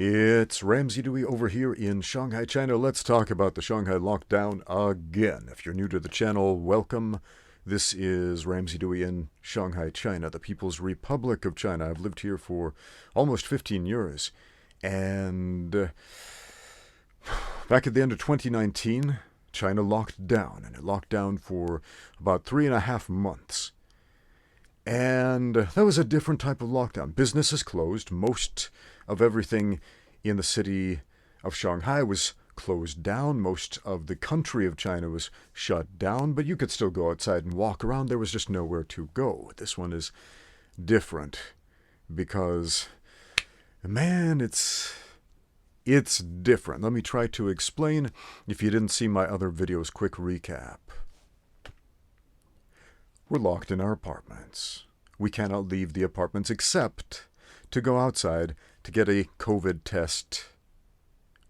It's Ramsey Dewey over here in Shanghai, China. Let's talk about the Shanghai lockdown again. If you're new to the channel, welcome. This is Ramsey Dewey in Shanghai, China, the People's Republic of China. I've lived here for almost 15 years. And back at the end of 2019, China locked down. And it locked down for about 3.5 months. And that was a different type of lockdown. Businesses closed. Most of everything in the city of Shanghai was closed down. Most of the country of China was shut down, but you could still go outside and walk around. There was just nowhere to go. This one is different because, man, it's different. Let me try to explain. If you didn't see my other videos, quick recap. We're locked in our apartments. We cannot leave the apartments except to go outside to get a COVID test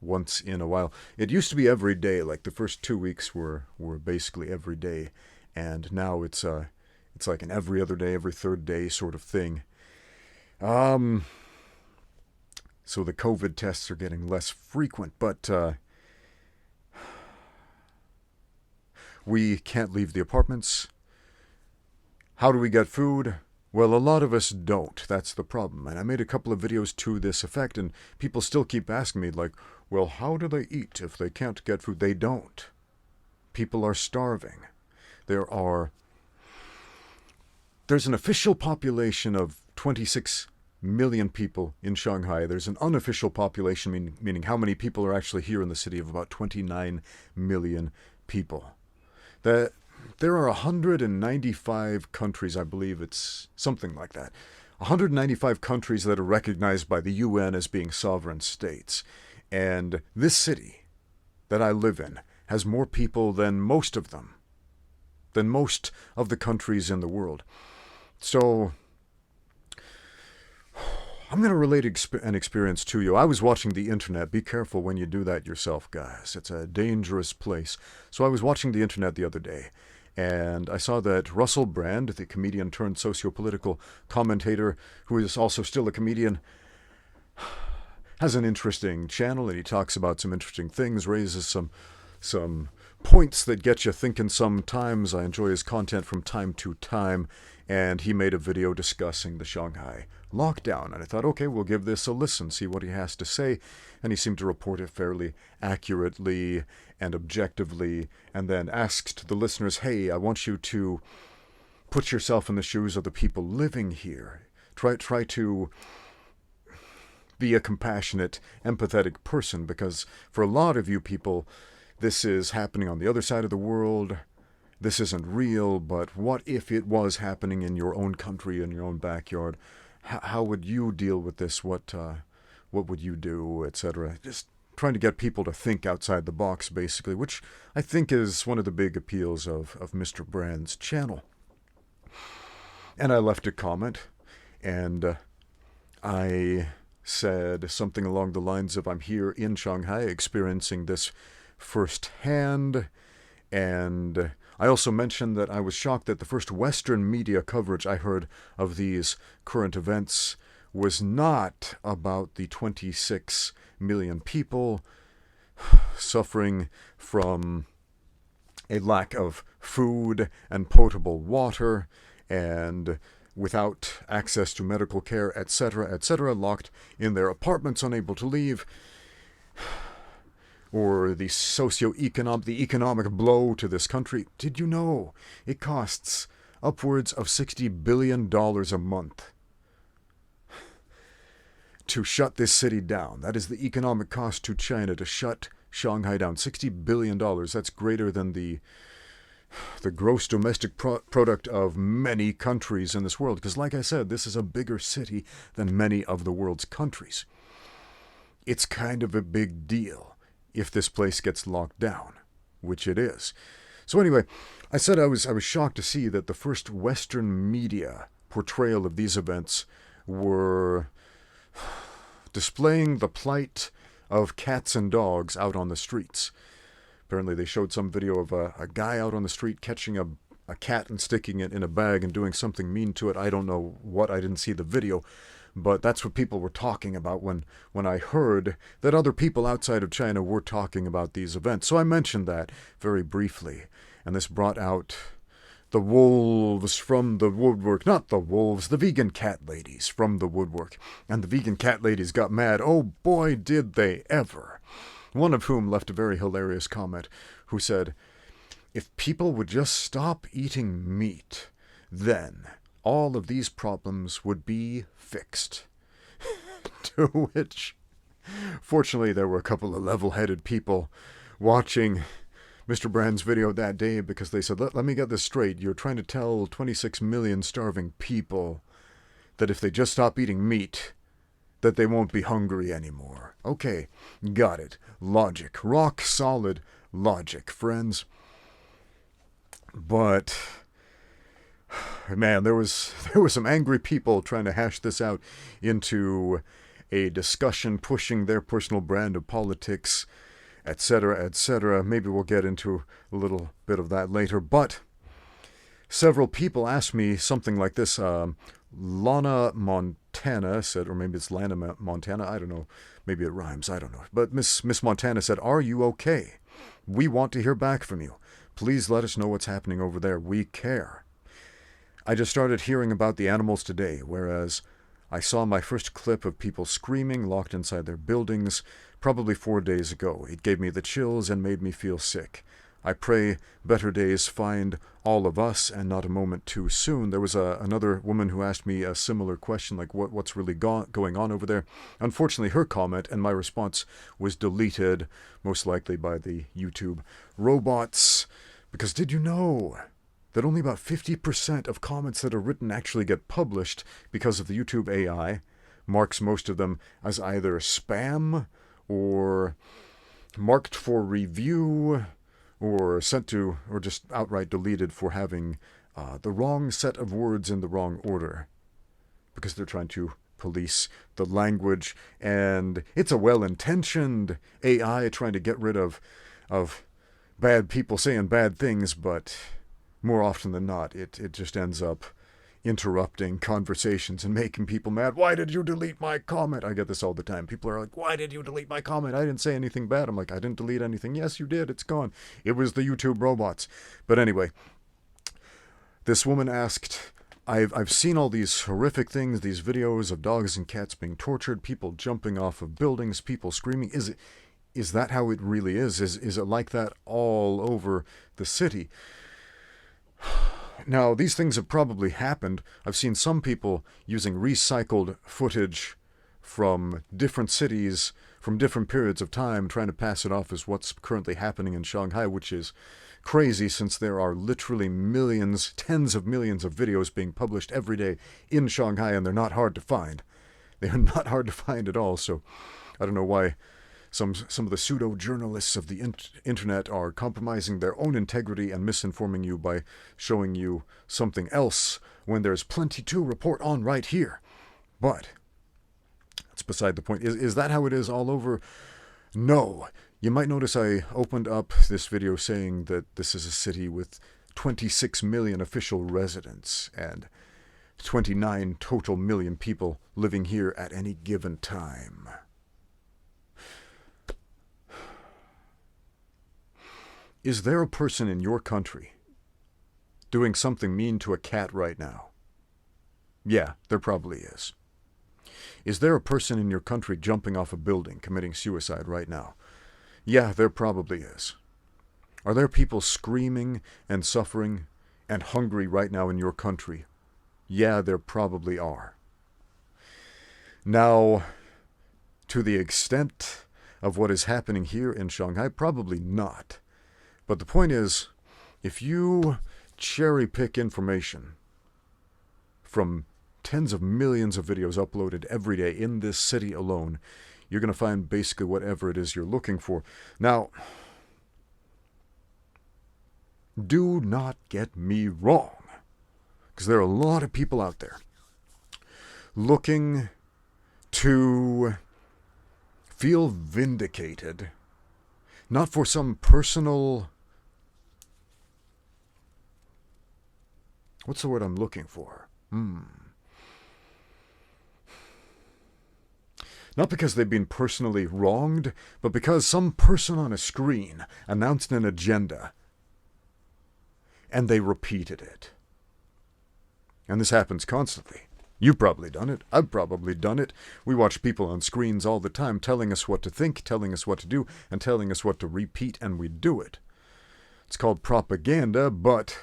once in a while. It used to be every day, like the first 2 weeks were basically every day. And now it's like an every other day, every third day sort of thing. So the COVID tests are getting less frequent, but we can't leave the apartments. How do we get food? Well, a lot of us don't. That's the problem. And I made a couple of videos to this effect, and people still keep asking me, like, well, how do they eat if they can't get food? They don't. People are starving. There's an official population of 26 million people in Shanghai. There's an unofficial population, meaning how many people are actually here in the city, of about 29 million people. There are 195 countries, I believe it's something like that. 195 countries that are recognized by the UN as being sovereign states. And this city that I live in has more people than most of them, than most of the countries in the world. So I'm going to relate an experience to you. I was watching the internet. Be careful when you do that yourself, guys. It's a dangerous place. So I was watching the internet the other day, and I saw that Russell Brand, the comedian turned socio-political commentator, who is also still a comedian, has an interesting channel, and he talks about some interesting things, raises some points that get you thinking sometimes. I enjoy his content from time to time, and he made a video discussing the Shanghai lockdown, and I thought, okay, we'll give this a listen, see what he has to say, and he seemed to report it fairly accurately and objectively, and then asked the listeners, hey, I want you to put yourself in the shoes of the people living here. Try to be a compassionate, empathetic person, because for a lot of you people, this is happening on the other side of the world. This isn't real, but what if it was happening in your own country, in your own backyard? How would you deal with this? What would you do, etc.? Just trying to get people to think outside the box, basically, which I think is one of the big appeals of Mr. Brand's channel. And I left a comment, and I said something along the lines of, I'm here in Shanghai experiencing this firsthand, and I also mentioned that I was shocked that the first Western media coverage I heard of these current events was not about the 26 million people suffering from a lack of food and potable water and without access to medical care, etc., locked in their apartments, unable to leave, or the economic blow to this country. Did you know it costs upwards of $60 billion a month to shut this city down? That is the economic cost to China to shut Shanghai down. $60 billion. That's greater than the gross domestic product of many countries in this world. Because like I said, this is a bigger city than many of the world's countries. It's kind of a big deal if this place gets locked down, which it is. So anyway, I said I was shocked to see that the first Western media portrayal of these events were displaying the plight of cats and dogs out on the streets. Apparently they showed some video of a guy out on the street catching a cat and sticking it in a bag and doing something mean to it. I don't know what, I didn't see the video. But that's what people were talking about when I heard that other people outside of China were talking about these events. So I mentioned that very briefly. And this brought out the wolves from the woodwork. Not the wolves, the vegan cat ladies from the woodwork. And the vegan cat ladies got mad. Oh boy, did they ever. One of whom left a very hilarious comment who said, if people would just stop eating meat, then all of these problems would be fixed. To which, fortunately, there were a couple of level-headed people watching Mr. Brand's video that day because they said, let me get this straight. You're trying to tell 26 million starving people that if they just stop eating meat, that they won't be hungry anymore. Okay, got it. Logic. Rock solid logic, friends. But man, there was some angry people trying to hash this out into a discussion, pushing their personal brand of politics, etc., etc. Maybe we'll get into a little bit of that later. But several people asked me something like this. Lana Montana said, or maybe it's Lana Montana, I don't know. Maybe it rhymes, I don't know. But Miss Montana said, are you okay? We want to hear back from you. Please let us know what's happening over there. We care. I just started hearing about the animals today, whereas I saw my first clip of people screaming locked inside their buildings probably 4 days ago. It gave me the chills and made me feel sick. I pray better days find all of us and not a moment too soon. There was another woman who asked me a similar question, like what's really going on over there. Unfortunately, her comment and my response was deleted, most likely by the YouTube robots. Because did you know that only about 50% of comments that are written actually get published because of the YouTube AI? Marks most of them as either spam or marked for review or sent to, or just outright deleted for having the wrong set of words in the wrong order. Because they're trying to police the language, and it's a well-intentioned AI trying to get rid of bad people saying bad things, but more often than not, it just ends up interrupting conversations and making people mad. Why did you delete my comment? I get this all the time. People are like, why did you delete my comment? I didn't say anything bad. I'm like, I didn't delete anything. Yes, you did. It's gone. It was the YouTube robots. But anyway, this woman asked, I've seen all these horrific things, these videos of dogs and cats being tortured, people jumping off of buildings, people screaming. Is that how it really is? Is it like that all over the city? Now, these things have probably happened. I've seen some people using recycled footage from different cities, from different periods of time, trying to pass it off as what's currently happening in Shanghai, which is crazy since there are literally millions, tens of millions of videos being published every day in Shanghai, and they're not hard to find. They are not hard to find at all, so I don't know why some of the pseudo-journalists of the internet are compromising their own integrity and misinforming you by showing you something else when there's plenty to report on right here. But that's beside the point. Is that how it is all over? No. You might notice I opened up this video saying that this is a city with 26 million official residents and 29 total million people living here at any given time. Is there a person in your country doing something mean to a cat right now? Yeah, there probably is. Is there a person in your country jumping off a building, committing suicide right now? Yeah, there probably is. Are there people screaming and suffering and hungry right now in your country? Yeah, there probably are. Now, to the extent of what is happening here in Shanghai, probably not. But the point is, if you cherry pick information from tens of millions of videos uploaded every day in this city alone, you're going to find basically whatever it is you're looking for. Now, do not get me wrong, because there are a lot of people out there looking to feel vindicated, not for some personal... What's the word I'm looking for? Not because they've been personally wronged, but because some person on a screen announced an agenda and they repeated it. And this happens constantly. You've probably done it. I've probably done it. We watch people on screens all the time telling us what to think, telling us what to do, and telling us what to repeat, and we do it. It's called propaganda, but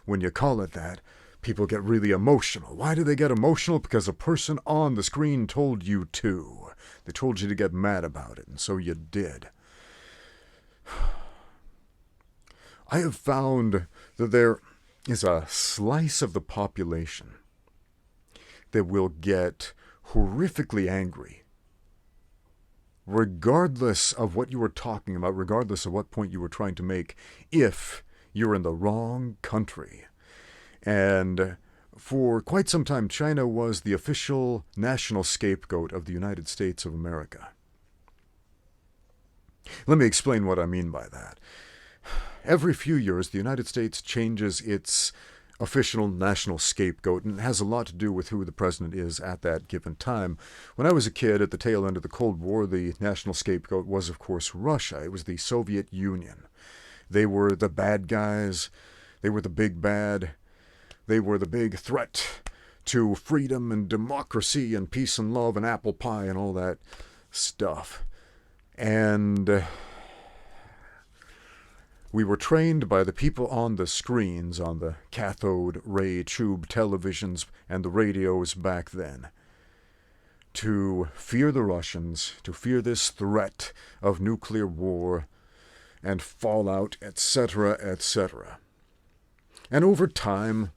when you call it that, people get really emotional. Why do they get emotional? Because a person on the screen told you to. They told you to get mad about it, and so you did. I have found that there is a slice of the population that will get horrifically angry, regardless of what you were talking about, regardless of what point you were trying to make, if you're in the wrong country. And for quite some time, China was the official national scapegoat of the United States of America. Let me explain what I mean by that. Every few years, the United States changes its official national scapegoat, and it has a lot to do with who the president is at that given time. When I was a kid, at the tail end of the Cold War, the national scapegoat was, of course, Russia. It was the Soviet Union. They were the bad guys. They were the big bad. They were the big threat to freedom and democracy and peace and love and apple pie and all that stuff. And we were trained by the people on the screens, on the cathode ray tube televisions and the radios back then, to fear the Russians, to fear this threat of nuclear war and fallout, etc., etc. And over time,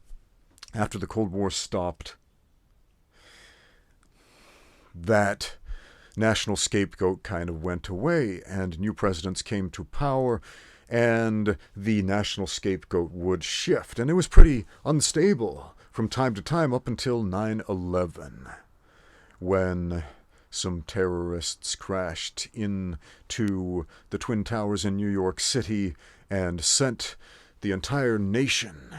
after the Cold War stopped, that national scapegoat kind of went away, and new presidents came to power, and the national scapegoat would shift. And it was pretty unstable from time to time up until 9/11, when some terrorists crashed into the Twin Towers in New York City and sent the entire nation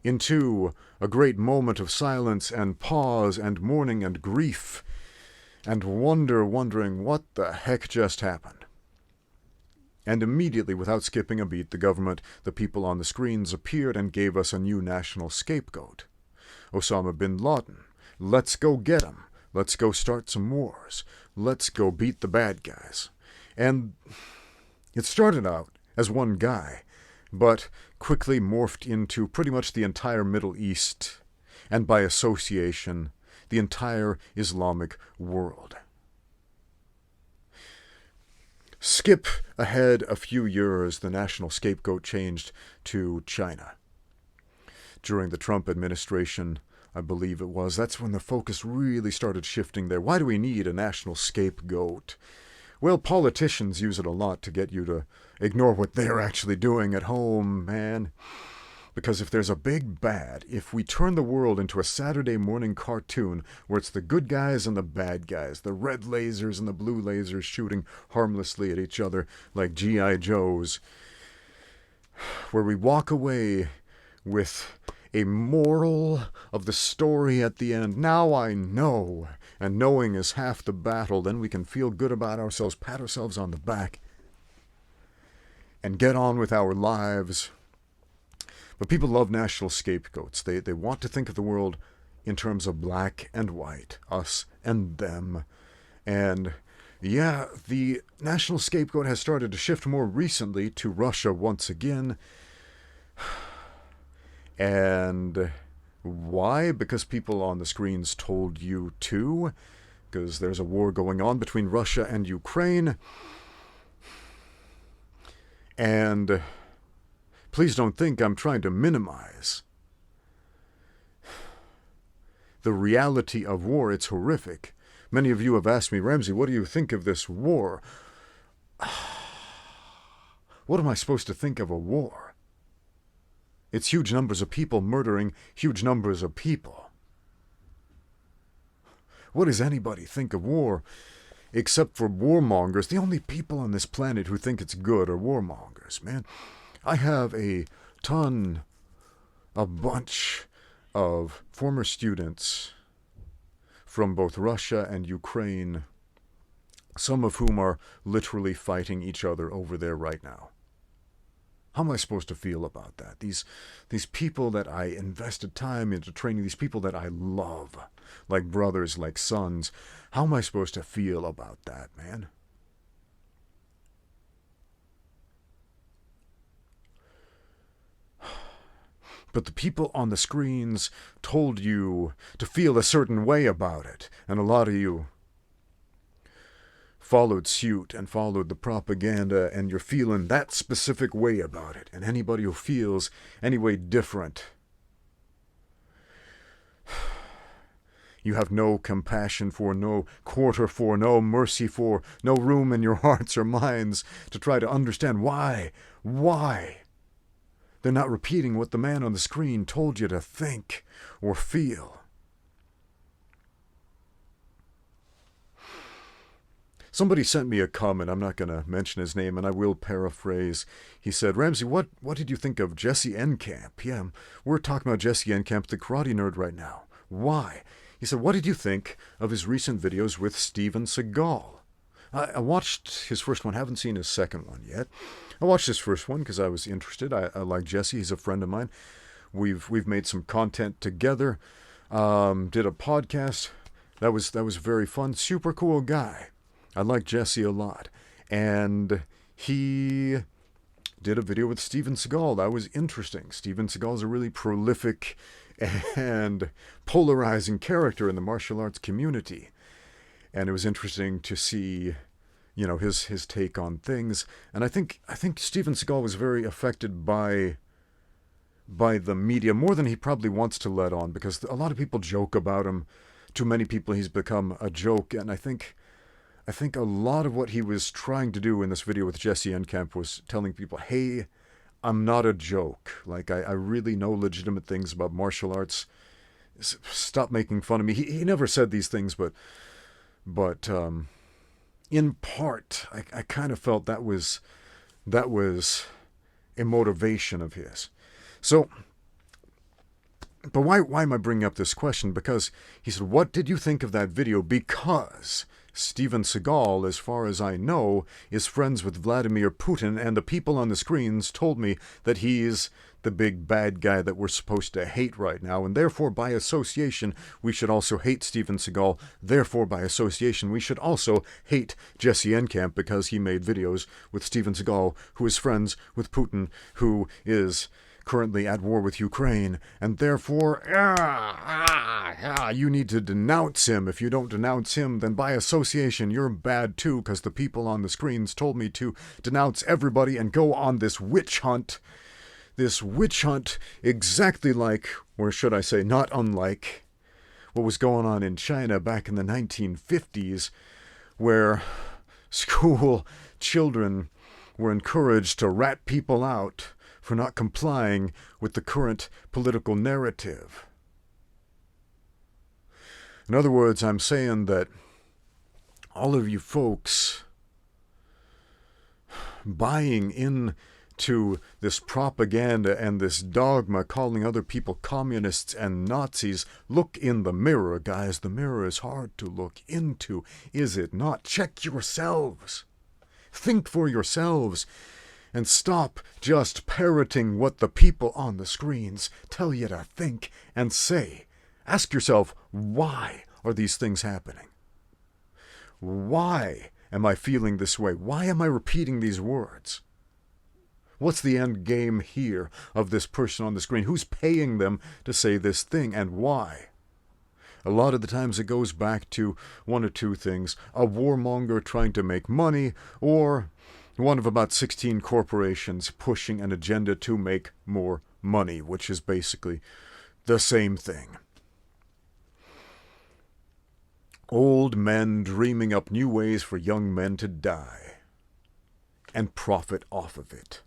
into a great moment of silence and pause and mourning and grief and wondering what the heck just happened. And immediately, without skipping a beat, the government, the people on the screens appeared and gave us a new national scapegoat. Osama bin Laden. Let's go get him. Let's go start some wars. Let's go beat the bad guys. And it started out as one guy, but quickly morphed into pretty much the entire Middle East, and by association, the entire Islamic world. Skip ahead a few years, the national scapegoat changed to China. During the Trump administration, I believe it was, that's when the focus really started shifting there. Why do we need a national scapegoat? Well, politicians use it a lot to get you to ignore what they're actually doing at home, man. Because if there's a big bad, if we turn the world into a Saturday morning cartoon where it's the good guys and the bad guys, the red lasers and the blue lasers shooting harmlessly at each other like G.I. Joes, where we walk away with a moral of the story at the end. Now I know, and knowing is half the battle. Then we can feel good about ourselves, pat ourselves on the back, and get on with our lives. But people love national scapegoats. They want to think of the world in terms of black and white, us and them. And yeah, the national scapegoat has started to shift more recently to Russia once again. And why? Because people on the screens told you to. Because there's a war going on between Russia and Ukraine. And please don't think I'm trying to minimize the reality of war. It's horrific. Many of you have asked me, Ramsey, what do you think of this war? What am I supposed to think of a war? It's huge numbers of people murdering huge numbers of people. What does anybody think of war? Except for warmongers. The only people on this planet who think it's good are warmongers, man. I have a bunch of former students from both Russia and Ukraine some of whom are literally fighting each other over there right now. How am I supposed to feel about that? These people that I invested time into training, these people that I love, like brothers, like sons, how am I supposed to feel about that, man? But the people on the screens told you to feel a certain way about it, and a lot of you followed suit and followed the propaganda, and you're feeling that specific way about it. And anybody who feels any way different, you have no compassion for, no quarter for, no mercy for, no room in your hearts or minds to try to understand why they're not repeating what the man on the screen told you to think or feel. Somebody sent me a comment, I'm not going to mention his name, and I will paraphrase. He said, Ramsey, what did you think of Jesse Enkamp? Yeah, we're talking about Jesse Enkamp, the karate nerd, right now. Why? He said, what did you think of his recent videos with Steven Seagal? I watched his first one, haven't seen his second one yet. I watched his first one because I was interested. I like Jesse, he's a friend of mine. We've made some content together, did a podcast. That was very fun, super cool guy. I like Jesse a lot. And he did a video with Steven Seagal. That was interesting. Steven Seagal is a really prolific and polarizing character in the martial arts community. And it was interesting to see, his take on things. And I think Steven Seagal was very affected by the media, more than he probably wants to let on, because a lot of people joke about him. To many people, he's become a joke. And I think a lot of what he was trying to do in this video with Jesse Enkamp was telling people, hey, I'm not a joke. Like, I really know legitimate things about martial arts. Stop making fun of me. He never said these things, but in part, I kind of felt that was a motivation of his. So, but why am I bringing up this question? Because he said, what did you think of that video? Because Steven Seagal, as far as I know, is friends with Vladimir Putin, and the people on the screens told me that he's the big bad guy that we're supposed to hate right now, and therefore, by association, we should also hate Steven Seagal. Therefore, by association, we should also hate Jesse Enkamp because he made videos with Steven Seagal, who is friends with Putin, who is currently at war with Ukraine, and therefore, you need to denounce him. If you don't denounce him, then by association, you're bad too, because the people on the screens told me to denounce everybody and go on this witch hunt. This witch hunt exactly like, or should I say not unlike, what was going on in China back in the 1950s, where school children were encouraged to rat people out for not complying with the current political narrative. In other words, I'm saying that all of you folks buying into this propaganda and this dogma, calling other people communists and Nazis, look in the mirror, guys. The mirror is hard to look into, is it not? Check yourselves. Think for yourselves. And stop just parroting what the people on the screens tell you to think and say. Ask yourself, why are these things happening? Why am I feeling this way? Why am I repeating these words? What's the end game here of this person on the screen? Who's paying them to say this thing, and why? A lot of the times it goes back to one or two things. A warmonger trying to make money, or one of about 16 corporations pushing an agenda to make more money, which is basically the same thing. Old men dreaming up new ways for young men to die and profit off of it.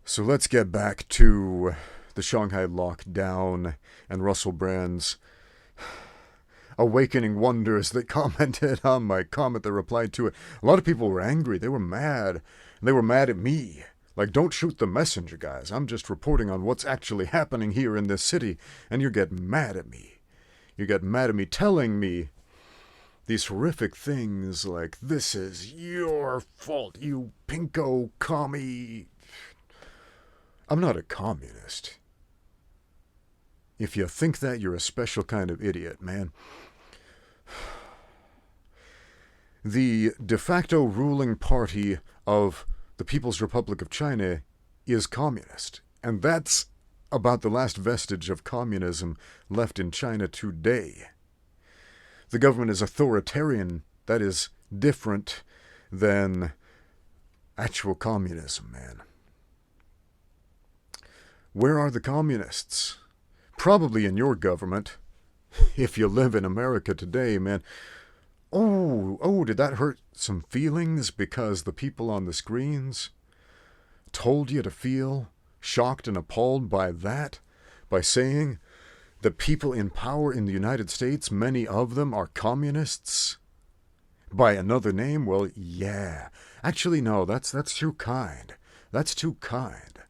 So let's get back to the Shanghai lockdown and Russell Brand's awakening wonders that commented on my comment that replied to it. A lot of people were angry. They were mad. They were mad at me. Like, don't shoot the messenger, guys. I'm just reporting on what's actually happening here in this city, and you get mad at me. You get mad at me telling me these horrific things like, this is your fault, you pinko commie. I'm not a communist. If you think that, you're a special kind of idiot, man. The de facto ruling party of the People's Republic of China is communist. And that's about the last vestige of communism left in China today. The government is authoritarian. That is different than actual communism, man. Where are the communists? Probably in your government. If you live in America today, man. Oh, did that hurt some feelings because the people on the screens told you to feel shocked and appalled by that? By saying the people in power in the United States, many of them are communists? By another name? Well, yeah. Actually, no, that's too kind. That's too kind.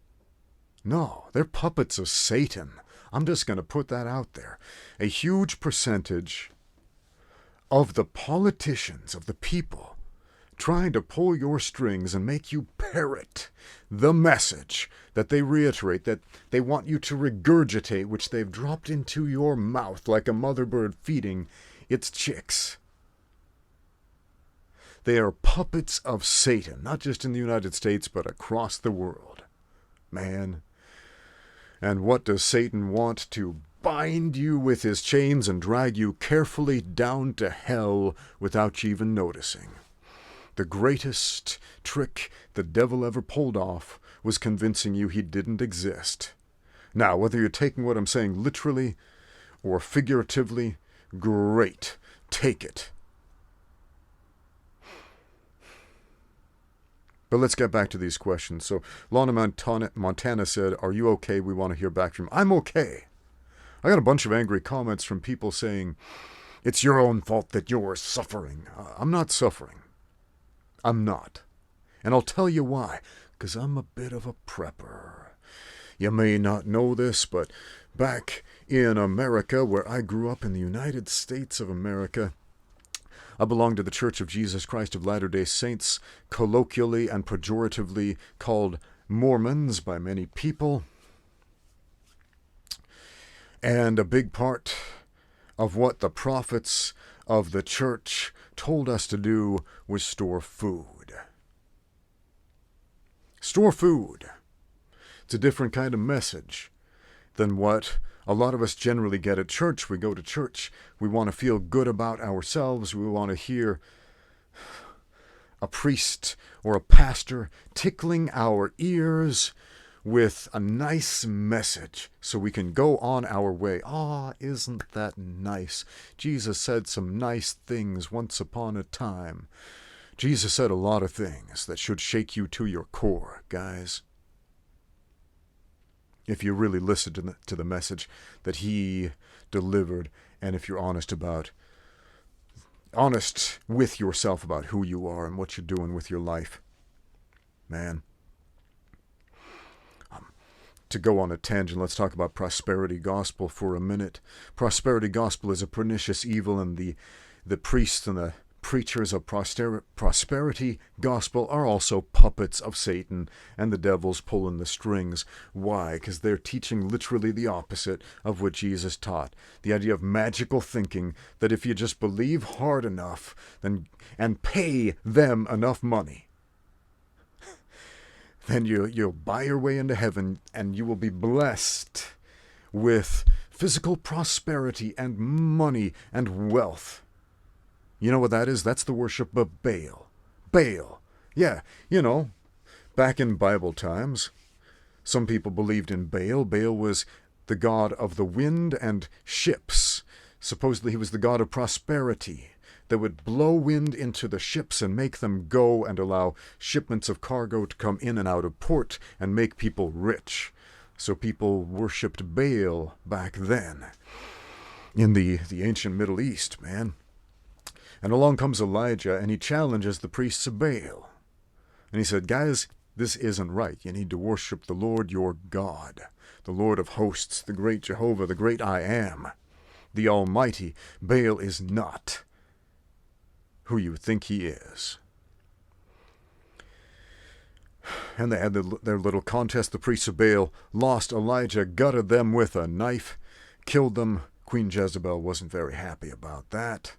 No, they're puppets of Satan. I'm just going to put that out there. A huge percentage of the politicians, of the people, trying to pull your strings and make you parrot the message that they reiterate, that they want you to regurgitate, which they've dropped into your mouth like a mother bird feeding its chicks. They are puppets of Satan, not just in the United States, but across the world. Man. And what does Satan want? To bind you with his chains and drag you carefully down to hell without you even noticing. The greatest trick the devil ever pulled off was convincing you he didn't exist. Now, whether you're taking what I'm saying literally or figuratively, great. Take it. But let's get back to these questions. So, Lana Montana said, are you okay? We want to hear back from you. I'm okay. I got a bunch of angry comments from people saying, it's your own fault that you're suffering. I'm not suffering. I'm not. And I'll tell you why. Because I'm a bit of a prepper. You may not know this, but back in America, where I grew up in the United States of America, I belong to the Church of Jesus Christ of Latter-day Saints, colloquially and pejoratively called Mormons by many people. And a big part of what the prophets of the church told us to do was store food. Store food. It's a different kind of message than what a lot of us generally get at church. We go to church. We want to feel good about ourselves. We want to hear a priest or a pastor tickling our ears with a nice message so we can go on our way. Isn't that nice? Jesus said some nice things once upon a time. Jesus said a lot of things that should shake you to your core, guys. If you really listen to the message that he delivered, and if you're honest with yourself about who you are and what you're doing with your life. Man. To go on a tangent, let's talk about prosperity gospel for a minute. Prosperity gospel is a pernicious evil, and the priests and the preachers of prosperity gospel are also puppets of Satan, and the devil's pulling the strings. Why? Because they're teaching literally the opposite of what Jesus taught. The idea of magical thinking, that if you just believe hard enough and pay them enough money, then you'll buy your way into heaven, and you will be blessed with physical prosperity and money and wealth. You know what that is? That's the worship of Baal. Baal. Yeah, back in Bible times, some people believed in Baal. Baal was the god of the wind and ships. Supposedly he was the god of prosperity that would blow wind into the ships and make them go and allow shipments of cargo to come in and out of port and make people rich. So people worshipped Baal back then in the ancient Middle East, man. And along comes Elijah, and he challenges the priests of Baal. And he said, guys, this isn't right. You need to worship the Lord your God, the Lord of hosts, the great Jehovah, the great I am, the Almighty. Baal is not. who you think he is. And they had their little contest. The priests of Baal lost. Elijah gutted them with a knife, killed them. Queen Jezebel wasn't very happy about that.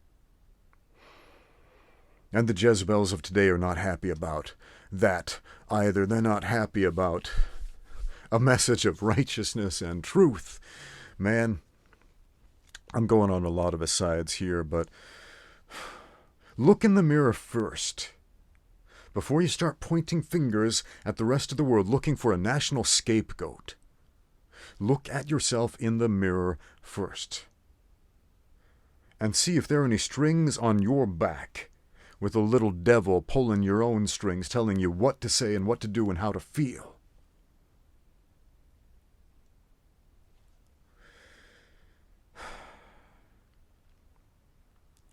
And the Jezebels of today are not happy about that either. They're not happy about a message of righteousness and truth. Man, I'm going on a lot of asides here, but look in the mirror first. Before you start pointing fingers at the rest of the world looking for a national scapegoat, look at yourself in the mirror first. And see if there are any strings on your back with a little devil pulling your own strings, telling you what to say and what to do and how to feel.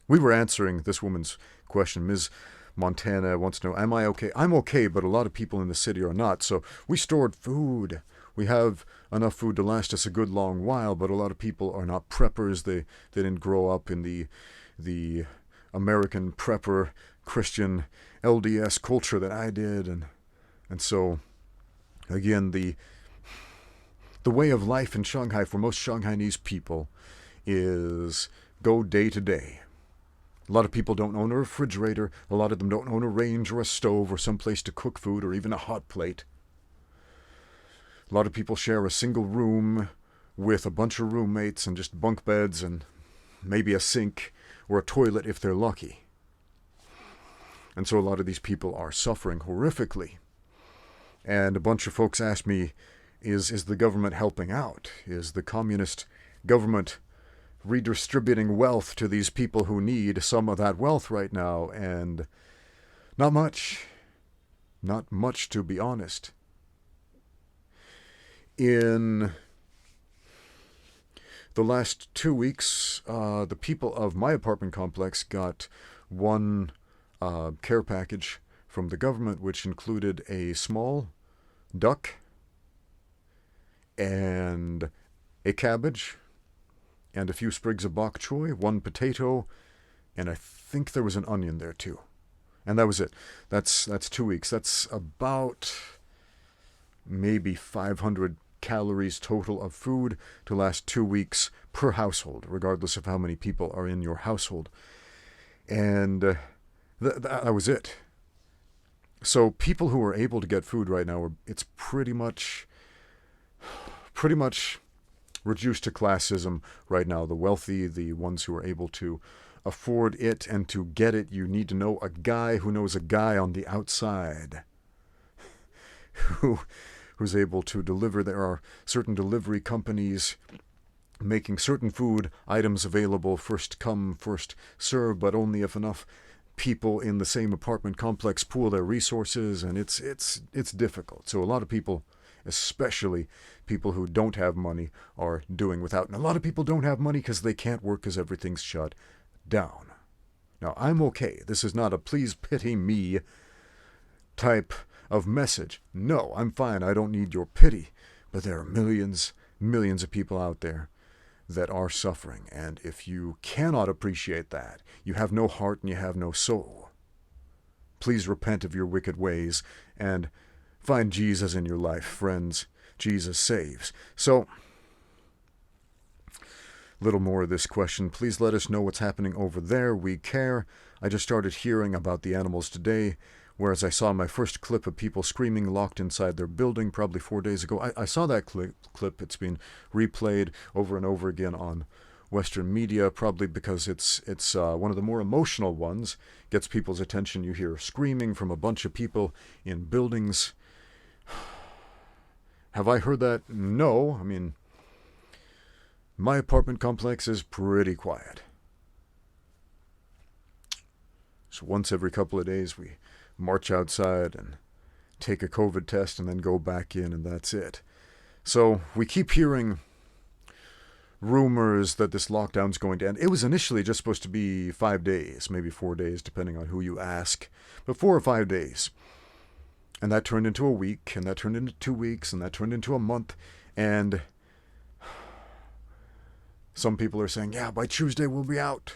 We were answering this woman's question. Ms. Montana wants to know, am I okay? I'm okay, but a lot of people in the city are not. So we stored food. We have enough food to last us a good long while, but a lot of people are not preppers. They didn't grow up in the American prepper Christian LDS culture that I did. And so, again, the way of life in Shanghai for most Shanghainese people is go day to day. A lot of people don't own a refrigerator. A lot of them don't own a range or a stove or some place to cook food or even a hot plate. A lot of people share a single room with a bunch of roommates and just bunk beds and maybe a sink or a toilet if they're lucky. And so a lot of these people are suffering horrifically. And a bunch of folks asked me, is the government helping out? Is the communist government redistributing wealth to these people who need some of that wealth right now? And not much. Not much, to be honest. In the last 2 weeks, the people of my apartment complex got one care package from the government, which included a small duck and a cabbage and a few sprigs of bok choy, one potato, and I think there was an onion there too. And that was it. That's 2 weeks. That's about maybe 500 calories total of food to last 2 weeks per household, regardless of how many people are in your household. And that was it. So people who are able to get food right now, it's pretty much reduced to classism right now. The wealthy, the ones who are able to afford it, and to get it, you need to know a guy who knows a guy on the outside who's able to deliver. There are certain delivery companies making certain food items available, first come, first serve, but only if enough people in the same apartment complex pool their resources, and it's difficult. So a lot of people, especially people who don't have money, are doing without. And a lot of people don't have money because they can't work because everything's shut down. Now, I'm okay. This is not a please pity me type of message. No, I'm fine. I don't need your pity. But there are millions of people out there that are suffering. And if you cannot appreciate that, you have no heart and you have no soul. Please repent of your wicked ways and find Jesus in your life, friends. Jesus saves. So, a little more of this question. Please let us know what's happening over there. We care. I just started hearing about the animals today, whereas I saw my first clip of people screaming locked inside their building probably 4 days ago. I saw that clip. It's been replayed over and over again on Western media, probably because it's one of the more emotional ones. Gets people's attention. You hear screaming from a bunch of people in buildings. Have I heard that? No. I mean, my apartment complex is pretty quiet. So once every couple of days we march outside and take a COVID test and then go back in, and that's it. So we keep hearing rumors that this lockdown's going to end. It was initially just supposed to be 5 days, maybe 4 days, depending on who you ask, but 4 or 5 days. And that turned into a week, and that turned into 2 weeks, and that turned into a month, and some people are saying, yeah, by Tuesday we'll be out.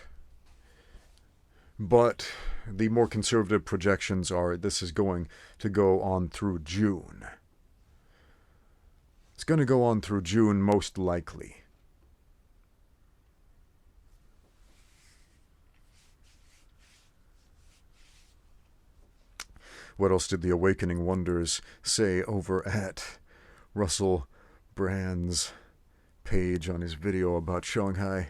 But the more conservative projections are this is going to go on through June. It's going to go on through June most likely. What else did the Awakening Wonders say over at Russell Brand's page on his video about Shanghai?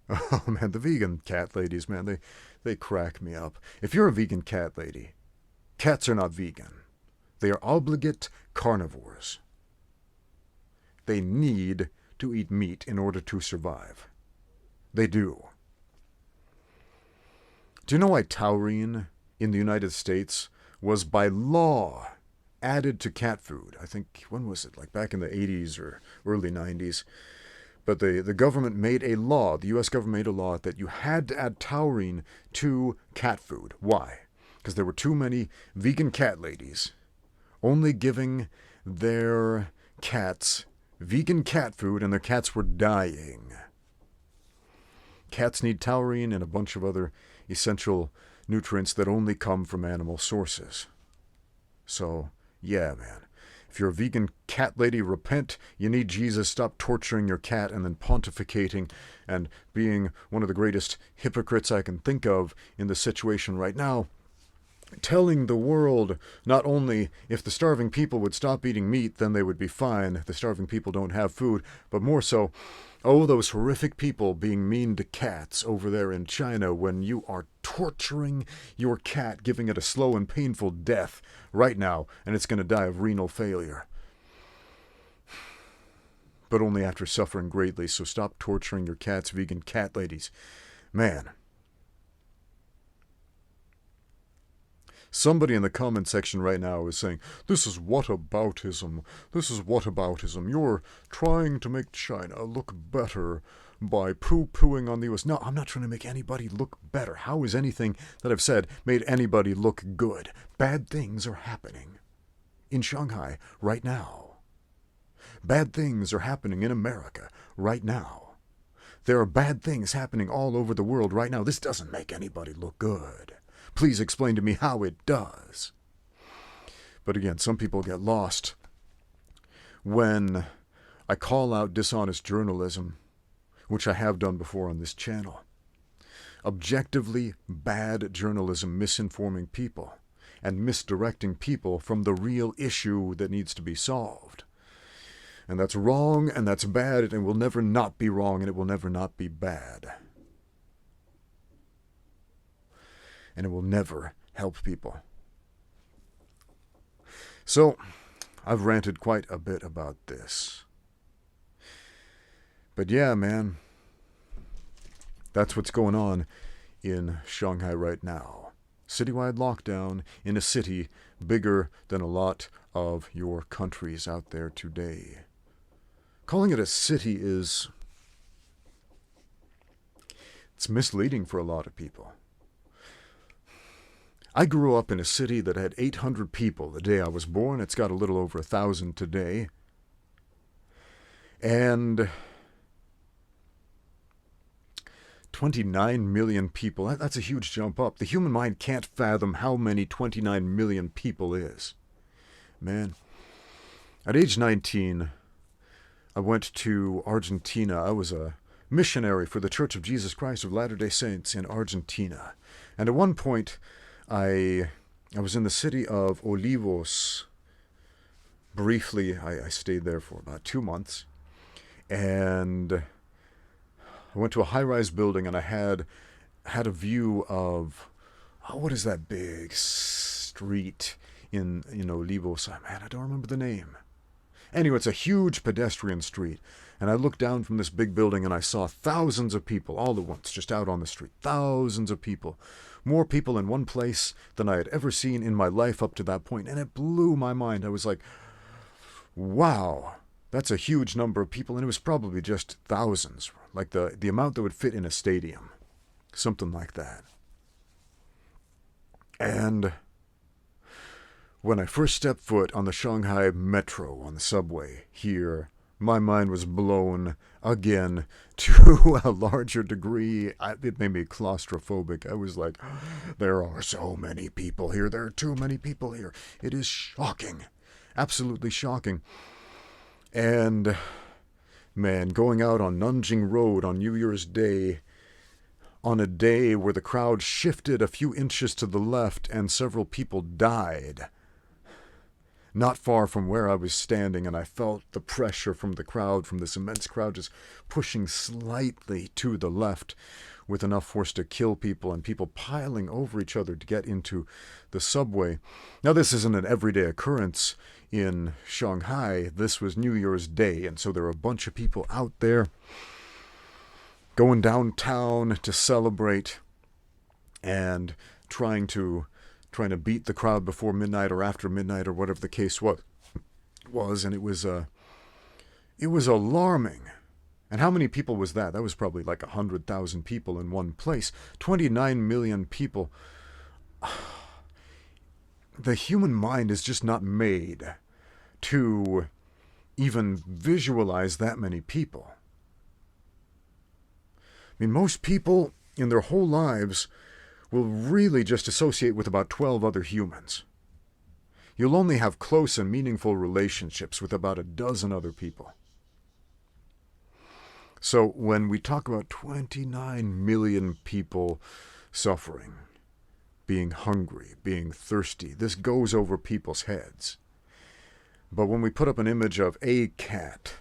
Oh man, the vegan cat ladies, man, they crack me up. If you're a vegan cat lady, cats are not vegan. They are obligate carnivores. They need to eat meat in order to survive. They do. Do you know why taurine in the United States was by law added to cat food? I think, when was it? Like back in the 80s or early 90s. But the government made a law, the U.S. government made a law that you had to add taurine to cat food. Why? Because there were too many vegan cat ladies only giving their cats vegan cat food, and their cats were dying. Cats need taurine and a bunch of other essential nutrients that only come from animal sources. So, yeah, man. If you're a vegan cat lady, repent. You need Jesus. Stop torturing your cat and then pontificating and being one of the greatest hypocrites I can think of in the situation right now. Telling the world not only if the starving people would stop eating meat, then they would be fine. The starving people don't have food. But more so, oh, those horrific people being mean to cats over there in China when you are torturing your cat, giving it a slow and painful death right now, and it's going to die of renal failure. But only after suffering greatly, so stop torturing your cats, vegan cat ladies. Man. Somebody in the comment section right now is saying, this is whataboutism. This is whataboutism. You're trying to make China look better by poo-pooing on the U.S. No, I'm not trying to make anybody look better. How has anything that I've said made anybody look good? Bad things are happening in Shanghai right now. Bad things are happening in America right now. There are bad things happening all over the world right now. This doesn't make anybody look good. Please explain to me how it does. But again, some people get lost when I call out dishonest journalism, which I have done before on this channel. Objectively bad journalism misinforming people and misdirecting people from the real issue that needs to be solved. And that's wrong, and that's bad, and it will never not be wrong, and it will never not be bad. And it will never help people. So, I've ranted quite a bit about this. But yeah, man, that's what's going on in Shanghai right now. Citywide lockdown in a city bigger than a lot of your countries out there today. Calling it a city it's misleading for a lot of people. I grew up in a city that had 800 people the day I was born. It's got a little over 1,000 today. And 29 million people. That's a huge jump up. The human mind can't fathom how many 29 million people is. Man, at age 19, I went to Argentina. I was a missionary for the Church of Jesus Christ of Latter-day Saints in Argentina. And at one point, I was in the city of Olivos. Briefly, I stayed there for about 2 months. And I went to a high-rise building, and I had a view of, what is that big street in Olivos? Man, I don't remember the name. Anyway, it's a huge pedestrian street. And I looked down from this big building, and I saw thousands of people all at once, just out on the street. Thousands of people. More people in one place than I had ever seen in my life up to that point. And it blew my mind. I was like, wow, that's a huge number of people. And it was probably just thousands, like the amount that would fit in a stadium. Something like that. And when I first stepped foot on the Shanghai metro, on the subway here my mind was blown again to a larger degree. It made me claustrophobic. I was like, there are so many people here. There are too many people here. It is shocking. Absolutely shocking. And, man, going out on Nanjing Road on New Year's Day, on a day where the crowd shifted a few inches to the left and several people died, not far from where I was standing, and I felt the pressure from the crowd, from this immense crowd, just pushing slightly to the left with enough force to kill people, and people piling over each other to get into the subway. Now, this isn't an everyday occurrence in Shanghai. This was New Year's Day, and so there were a bunch of people out there going downtown to celebrate and trying to beat the crowd before midnight or after midnight or whatever the case was, and it was alarming. And how many people was that? That was probably like 100,000 people in one place. 29 million people. The human mind is just not made to even visualize that many people. I mean, most people in their whole lives will really just associate with about 12 other humans. You'll only have close and meaningful relationships with about a dozen other people. So when we talk about 29 million people suffering, being hungry, being thirsty, this goes over people's heads. But when we put up an image of a cat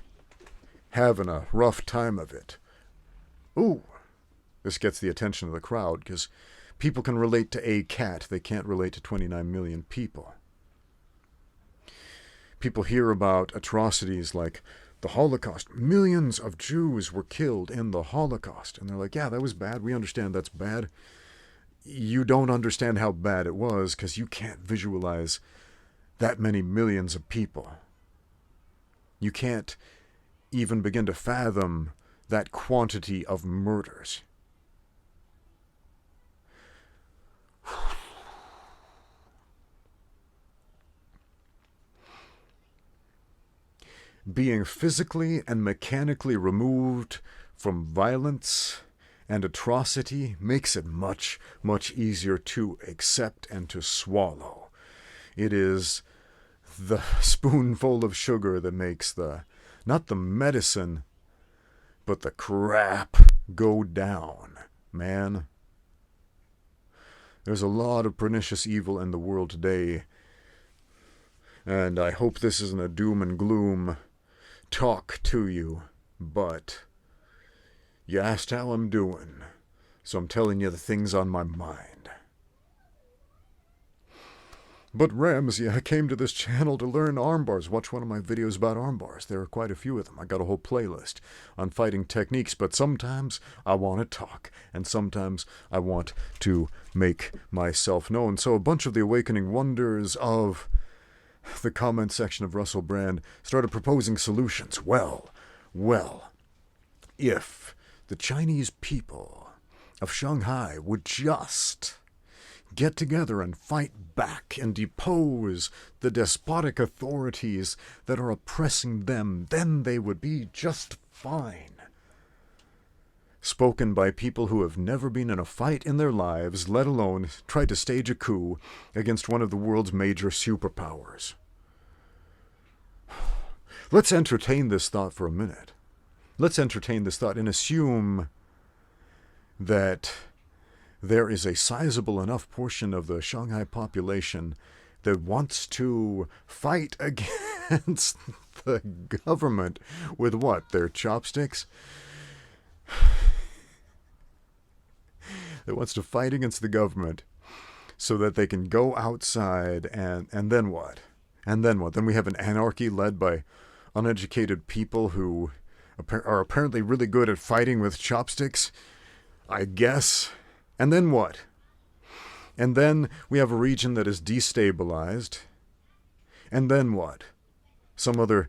having a rough time of it, ooh, this gets the attention of the crowd because people can relate to a cat. They can't relate to 29 million people. People hear about atrocities like the Holocaust. Millions of Jews were killed in the Holocaust. And they're like, yeah, that was bad. We understand that's bad. You don't understand how bad it was because you can't visualize that many millions of people. You can't even begin to fathom that quantity of murders. Being physically and mechanically removed from violence and atrocity makes it much, much easier to accept and to swallow. It is the spoonful of sugar that makes not the medicine, but the crap go down, man. There's a lot of pernicious evil in the world today, and I hope this isn't a doom and gloom talk to you, but you asked how I'm doing, so I'm telling you the things on my mind. But Ramsey, I came to this channel to learn armbars. Watch one of my videos about armbars. There are quite a few of them. I got a whole playlist on fighting techniques, but sometimes I want to talk, and sometimes I want to make myself known. So a bunch of the awakening wonders of the comment section of Russell Brand started proposing solutions. Well, if the Chinese people of Shanghai would just get together and fight back and depose the despotic authorities that are oppressing them, then they would be just fine. Spoken by people who have never been in a fight in their lives, let alone tried to stage a coup against one of the world's major superpowers. Let's entertain this thought for a minute. Let's entertain this thought and assume that there is a sizable enough portion of the Shanghai population that wants to fight against the government with what? Their chopsticks? That wants to fight against the government so that they can go outside and then what? And then what? Then we have an anarchy led by uneducated people who are apparently really good at fighting with chopsticks, I guess. And then what? And then we have a region that is destabilized. And then what? Some other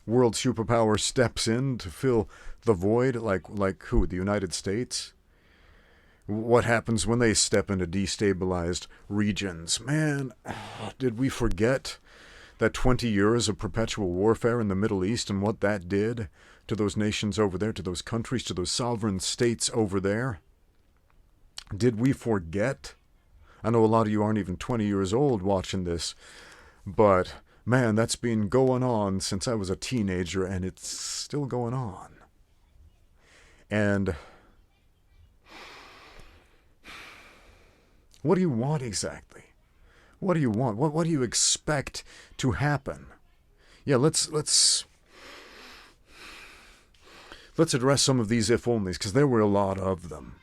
world superpower steps in to fill the void, like who? The United States? What happens when they step into destabilized regions? Man, did we forget that 20 years of perpetual warfare in the Middle East and what that did to those nations over there, to those countries, to those sovereign states over there? Did we forget? I know a lot of you aren't even 20 years old watching this, but man, that's been going on since I was a teenager, and it's still going on. And what do you want exactly? What do you want? What do you expect to happen? Yeah, let's address some of these if-onlys, because there were a lot of them.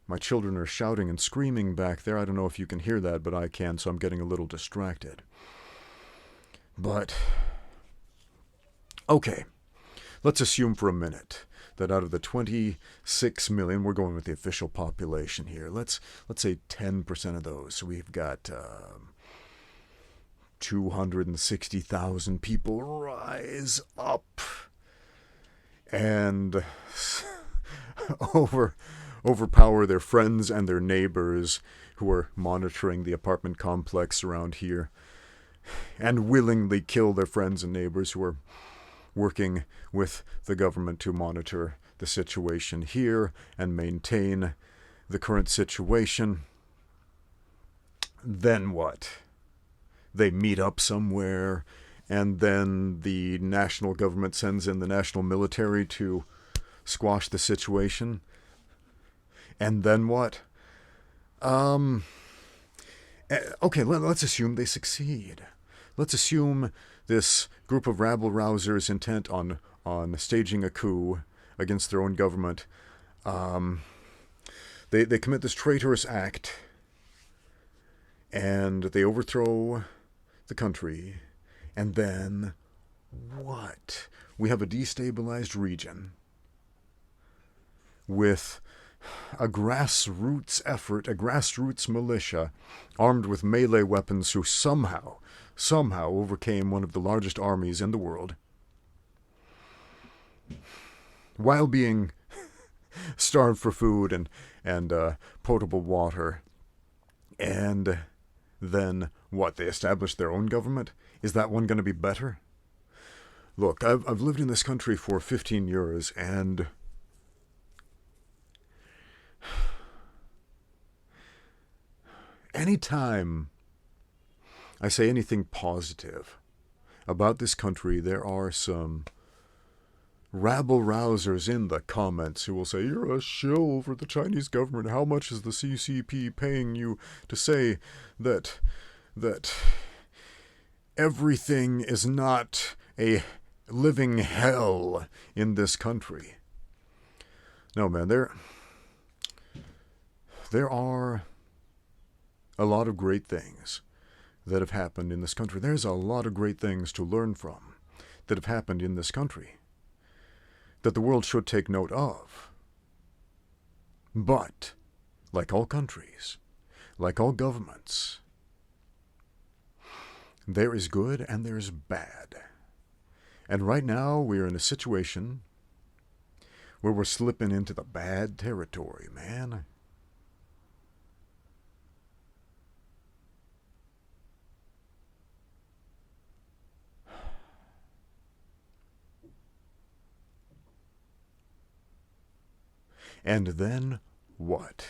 My children are shouting and screaming back there. I don't know if you can hear that, but I can, so I'm getting a little distracted. But, okay, let's assume for a minute that out of the 26 million, we're going with the official population here, let's say 10% of those. So we've got 260,000 people rise up and overpower their friends and their neighbors who are monitoring the apartment complex around here, and willingly kill their friends and neighbors who are working with the government to monitor the situation here and maintain the current situation. Then what? They meet up somewhere, and then the national government sends in the national military to squash the situation. And then what? Okay, let's assume they succeed. Let's assume this group of rabble-rousers intent on staging a coup against their own government, they commit this traitorous act, and they overthrow the country, and then what? We have a destabilized region with a grassroots effort, a grassroots militia armed with melee weapons who somehow overcame one of the largest armies in the world while being starved for food and potable water. And then what? They established their own government? Is that one going to be better? Look, I've lived in this country for 15 years, and anytime I say anything positive about this country, there are some rabble-rousers in the comments who will say, "You're a shill for the Chinese government. How much is the CCP paying you to say that everything is not a living hell in this country?" No, man, there are a lot of great things that have happened in this country. There's a lot of great things to learn from that have happened in this country that the world should take note of. But, like all countries, like all governments, there is good and there is bad. And right now we're in a situation where we're slipping into the bad territory, man. And then what?